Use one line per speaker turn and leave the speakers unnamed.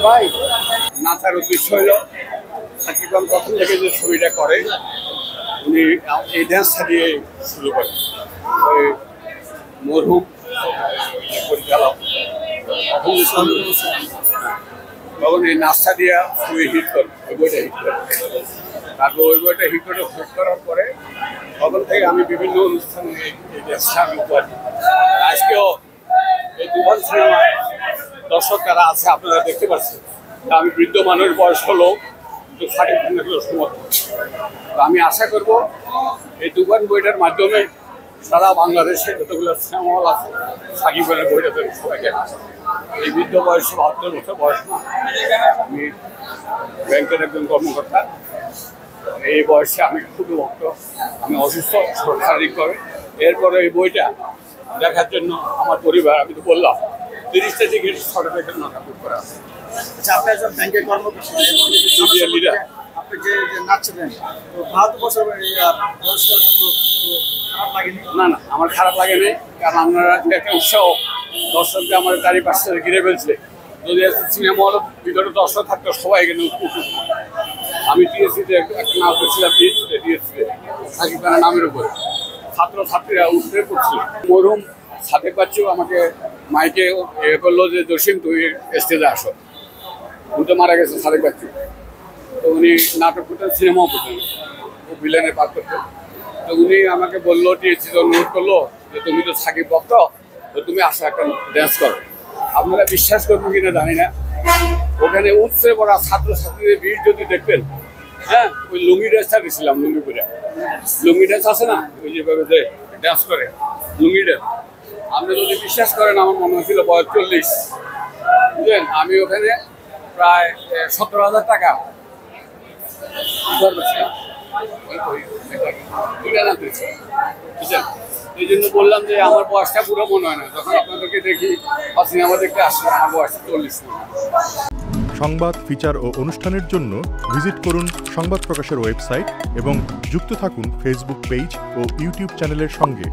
ভাই নাচার উদ্দেশ্য হইল সাকিব খান প্রথম থেকে যে ছবিটা করে উনি এই ড্যান্সটা দিয়ে শুরু করেন। মরহুম পরিচালক তখন এই নাচটা দিয়ে ছবি হিট করে, ওই বইটা হিট করে। তারপর ওই বইটা হিট করার পরে তখন থেকে আমি বিভিন্ন অনুষ্ঠানে এই ড্যান্সটা আমি করি। আজকেও এই দুবার সিনেমা দর্শক যারা আছে আপনারা দেখতে পাচ্ছেন, আমি বৃদ্ধ মানুষের বয়স হলো কিন্তু সাকিব খানের সমর্থন। আমি আশা করব এই দুবার বইটার মাধ্যমে সারা বাংলাদেশে যতগুলো সিনেমা হল আছে সাকিব খানের বইটা সবাইকে এই বৃদ্ধ বয়স ৭২ বছর বয়স না, আমি ব্যাংকের একজন কর্মকর্তা। এই বয়সে আমি খুবই ভক্ত, আমি অসুস্থ শারীরিকভাবে। এরপরে এই বইটা দেখার জন্য আমার পরিবার, আমি তো বললাম ৩০টা টিকিট ৬টা থেকে ৯টা বুক করা আছে।
আচ্ছা, আপনি একজন ব্যাংকের কর্মকর্তা, আপনি যে নাচছিলেন তো ভারতবর্ষের খারাপ লাগেনি?
না না, আমার খারাপ লাগে নাই, কারণ আপনারা একটা উৎসাহ দর্শককে আমার চারিপাশে ঘিরে ফেলছে। যদি সিনেমা হল ভিতরে দর্শক থাকতো সবাই এখানে আমি টিএসসিতে একটা নাচ করছিলাম, টিএসসিতে সাকিব খানের নামের উপরে ছাত্রছাত্রীরা উঠে পড়ছিল। মরহুম সাদেক বাচ্চু আমাকে মাইকে করলো যে জসিম তুই স্টেজে আসো, উনি তো মারা গেছে সাদেক বাচ্চু। তো উনি নাটক করতেন, সিনেমাও করতেন, ও ভিলেনের পাঠ করতেন। তো উনি আমাকে বললো, টিএসসিতে অনুরোধ করলো যে তুমি তো সাকিব ভক্ত, তো তুমি আসো একটা ড্যান্স করো। আপনারা বিশ্বাস করবেন কিনা জানি না, ওখানে উৎসে পড়া ছাত্রছাত্রীদের ভিড় যদি দেখবেন, হ্যাঁ ওই লুঙ্গি ড্যান্সটা দিয়েছিলাম, লুঙ্গি পরে লুঙ্গি ড্যান্স আছে না, ওই যেভাবে যে ড্যান্স করে লুঙ্গি ড্যান্স। আপনি যদি বিশ্বাস করেন, আমার মনে হয়েছিল বয়স ৪০, বুঝলেন। আমি ওখানে প্রায় ১৭,০০০ টাকা বুঝলেন। এই জন্য বললাম যে আমার বয়সটা পুরো মনে হয় না, যখন আপনাদেরকে দেখি বা সিনেমা দেখতে আসলে আমার বয়স ৪০।
সংবাদ, ফিচার ও অনুষ্ঠানের জন্য ভিজিট করুন সংবাদ প্রকাশের ওয়েবসাইট এবং যুক্ত থাকুন ফেসবুক পেজ ও ইউটিউব চ্যানেলের সঙ্গে।